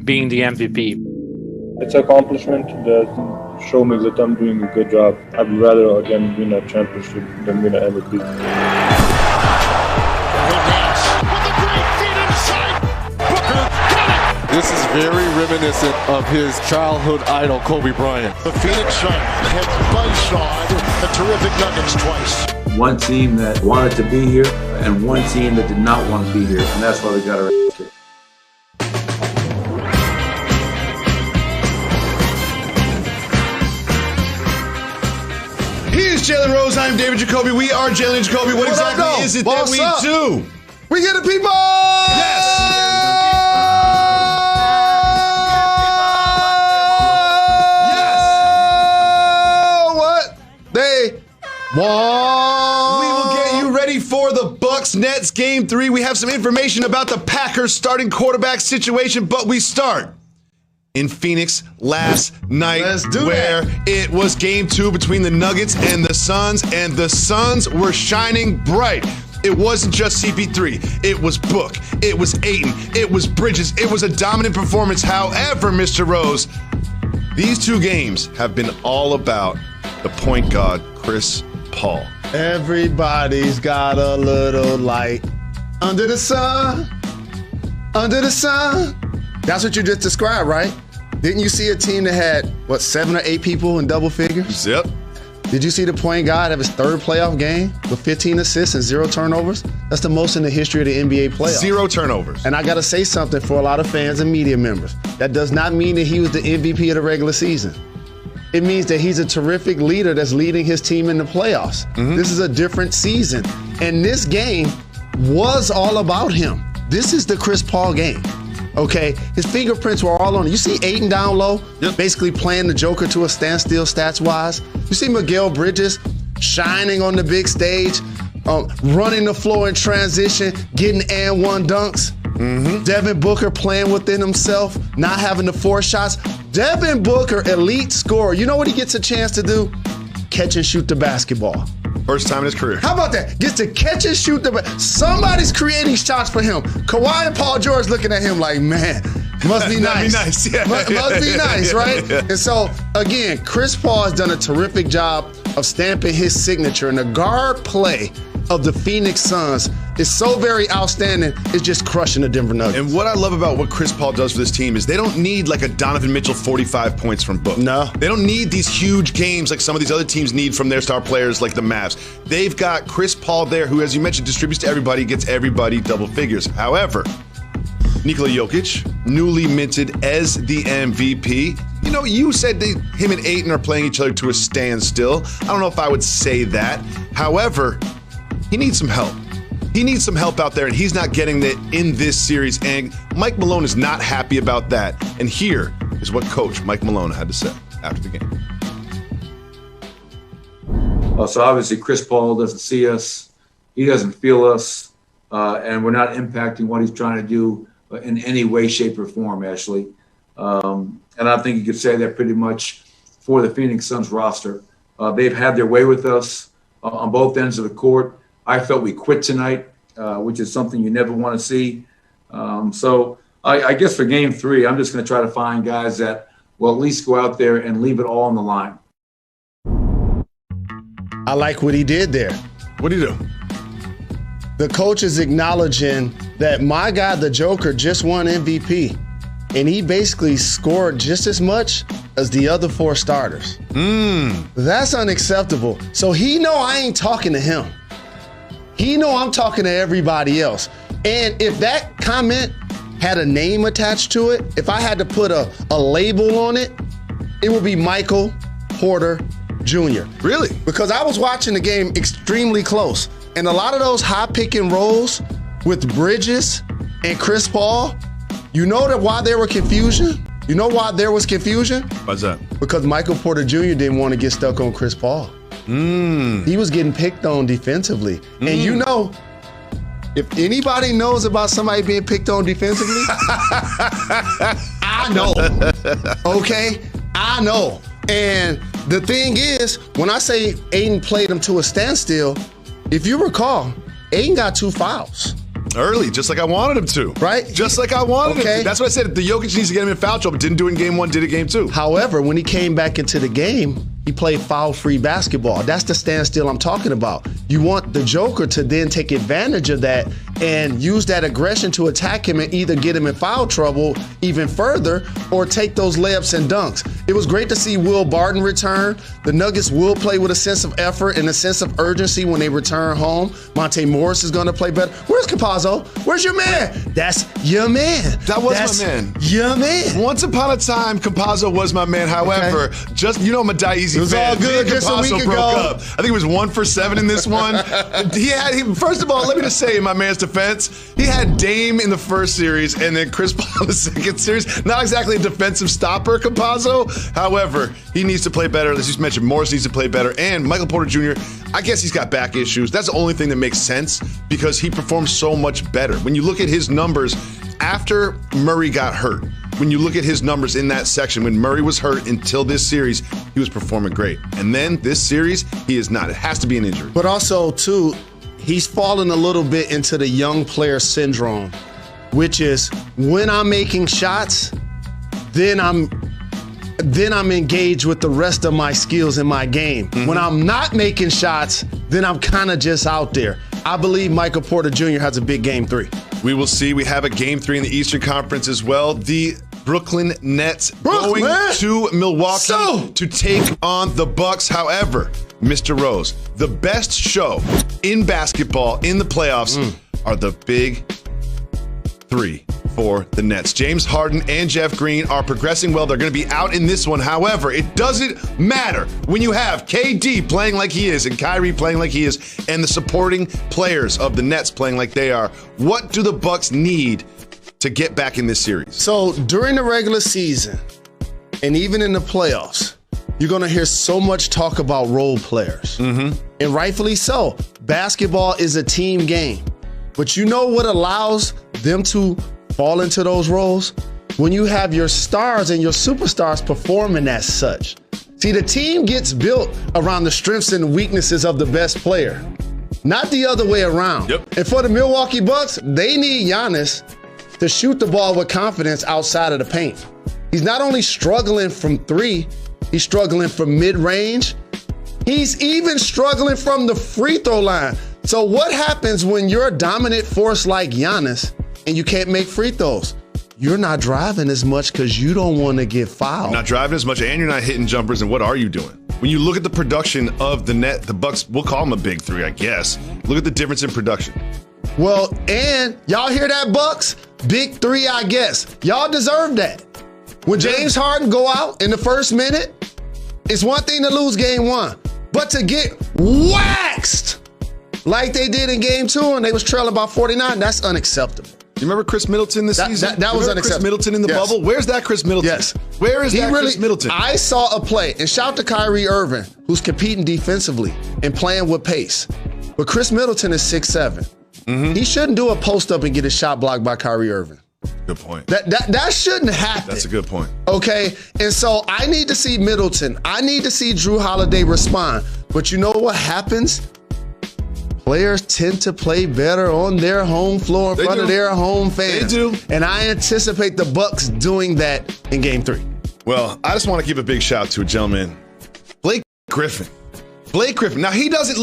being the MVP? It's an accomplishment that shows me that I'm doing a good job. I'd rather, again, win a championship than win an MVP. This is very reminiscent of his childhood idol, Kobe Bryant. The Phoenix Suns have buzzsawed the terrific Nuggets twice. One team that wanted to be here and one team that did not want to be here, and that's why we got our ass kicked. Here's Jalen Rose. I'm David Jacoby. We are Jalen Jacoby. What exactly is it that we do? We get the people! Yes! We will get you ready for the Bucks-Nets Game 3. We have some information about the Packers starting quarterback situation, but we start in Phoenix last night where it was Game 2 between the Nuggets and the Suns were shining bright. It wasn't just CP3. It was Book. It was Ayton. It was Bridges. It was a dominant performance. However, Mr. Rose, these two games have been all about the point guard, Chris Paul. Everybody's got a little light under the sun. Under the sun. That's what you just described, right? Didn't you see a team that had, 7 or 8 people in double figures? Yep. Did you see the point guard have his third playoff game with 15 assists and 0 turnovers? That's the most in the history of the NBA playoffs. 0 turnovers. And I got to say something for a lot of fans and media members. That does not mean that he was the MVP of the regular season. It means that he's a terrific leader that's leading his team in the playoffs. Mm-hmm. This is a different season. And this game was all about him. This is the Chris Paul game. Okay? His fingerprints were all on it. You see Ayton down low, basically playing the Joker to a standstill stats-wise. You see Miguel Bridges shining on the big stage, running the floor in transition, getting and one dunks. Mm-hmm. Devin Booker playing within himself, not having to force shots. Devin Booker, elite scorer. You know what he gets a chance to do? Catch and shoot the basketball. First time in his career. How about that? Gets to catch and shoot the basketball. Somebody's creating shots for him. Kawhi and Paul George looking at him like, man, must be nice. Nice. Yeah. Must be nice, right? Yeah. And so, again, Chris Paul has done a terrific job of stamping his signature. And the guard play of the Phoenix Suns is so very outstanding, it's just crushing the Denver Nuggets. And what I love about what Chris Paul does for this team is they don't need like a Donovan Mitchell 45 points from Book. No. They don't need these huge games like some of these other teams need from their star players like the Mavs. They've got Chris Paul there who, as you mentioned, distributes to everybody, gets everybody double figures. However, Nikola Jokic, newly minted as the MVP. You know, you said him and Ayton are playing each other to a standstill. I don't know if I would say that. However, he needs some help. He needs some help out there, and he's not getting it in this series. And Mike Malone is not happy about that. And here is what Coach Mike Malone had to say after the game. So obviously Chris Paul doesn't see us. He doesn't feel us. And we're not impacting what he's trying to do in any way, shape, or form, Ashley. And I think you could say that pretty much for the Phoenix Suns roster. They've had their way with us on both ends of the court. I felt we quit tonight, which is something you never want to see. So I guess for Game 3, I'm just going to try to find guys that will at least go out there and leave it all on the line. I like what he did there. What did he do? The coach is acknowledging that my guy, the Joker, just won MVP. And he basically scored just as much as the other 4 starters. That's unacceptable. So he know I ain't talking to him. He know I'm talking to everybody else. And if that comment had a name attached to it, if I had to put a label on it, it would be Michael Porter Jr. Really? Because I was watching the game extremely close. And a lot of those high pick and rolls with Bridges and Chris Paul, you know that why there was confusion? You know why there was confusion? Why's that? Because Michael Porter Jr. didn't want to get stuck on Chris Paul. He was getting picked on defensively. And you know, if anybody knows about somebody being picked on defensively, I know. Okay? I know. And the thing is, when I say Ayton played him to a standstill, if you recall, Ayton got 2 fouls. Early, just like I wanted him to. Right? Just like I wanted him to. That's what I said. The Jokic needs to get him in foul trouble. Didn't do it in game 1, did it game 2. However, when he came back into the game, he played foul-free basketball. That's the standstill I'm talking about. You want the Joker to then take advantage of that and use that aggression to attack him and either get him in foul trouble even further or take those layups and dunks. It was great to see Will Barton return. The Nuggets will play with a sense of effort and a sense of urgency when they return home. Monte Morris is going to play better. Where's Campazzo? Where's your man? That's your man. That was my man. Your man. Once upon a time, Campazzo was my man. However, just, you know, I'm a die easy fan. It was all good just a week ago. Up. I think it was 1 for 7 in this one. First of all, let me just say in my man's defense, he had Dame in the first series and then Chris Paul in the second series. Not exactly a defensive stopper, Campazzo. However, he needs to play better. As you mentioned, Morris needs to play better. And Michael Porter Jr., I guess he's got back issues. That's the only thing that makes sense because he performs so much better. When you look at his numbers after Murray got hurt, when you look at his numbers in that section, when Murray was hurt until this series, he was performing great. And then this series, he is not. It has to be an injury. But also, too, he's fallen a little bit into the young player syndrome, which is when I'm making shots, then I'm engaged with the rest of my skills in my game. When I'm not making shots, then I'm kind of just out there. I believe Michael Porter Jr. has a big game 3. We will see. We have a game 3 in the Eastern Conference as well. The Brooklyn Nets going to Milwaukee to take on the Bucks. However, Mr. Rose, the best show in basketball in the playoffs are the big 3 for the Nets. James Harden and Jeff Green are progressing well. They're going to be out in this one. However, it doesn't matter when you have KD playing like he is and Kyrie playing like he is and the supporting players of the Nets playing like they are. What do the Bucks need to get back in this series? So during the regular season and even in the playoffs, you're going to hear so much talk about role players. And rightfully so. Basketball is a team game. But you know what allows them to fall into those roles? When you have your stars and your superstars performing as such. See, the team gets built around the strengths and weaknesses of the best player, not the other way around. And for the Milwaukee Bucks, they need Giannis to shoot the ball with confidence outside of the paint. He's not only struggling from 3, he's struggling from mid-range. He's even struggling from the free throw line. So what happens when you're a dominant force like Giannis and you can't make free throws? You're not driving as much because you don't want to get fouled. You're not driving as much and you're not hitting jumpers. And what are you doing? When you look at the production of the net, the Bucks, we'll call them a big 3, I guess. Look at the difference in production. Well, and y'all hear that, Bucks? Big 3, I guess. Y'all deserve that. When James Harden go out in the first minute, it's one thing to lose game 1, but to get waxed like they did in game 2 and they was trailing by 49, that's unacceptable. You remember Chris Middleton this season? That was unacceptable. Chris Middleton in the bubble? Where's that Chris Middleton? Yes. Where is that Chris Middleton? I saw a play, and shout to Kyrie Irving, who's competing defensively and playing with pace. But Chris Middleton is 6'7". He shouldn't do a post-up and get his shot blocked by Kyrie Irving. Good point. That shouldn't happen. That's a good point. Okay, and so I need to see Middleton. I need to see Drew Holiday respond. But you know what happens? Players tend to play better on their home floor in front of their home fans. They do. And I anticipate the Bucks doing that in game 3. Well, I just want to give a big shout out to a gentleman, Blake Griffin. Blake Griffin. Now he doesn't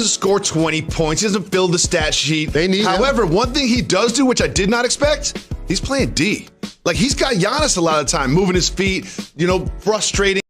score 20 points. He doesn't fill the stat sheet. They need However, him. one thing he does do, which I did not expect, he's playing D. Like he's got Giannis a lot of time, moving his feet, frustrating.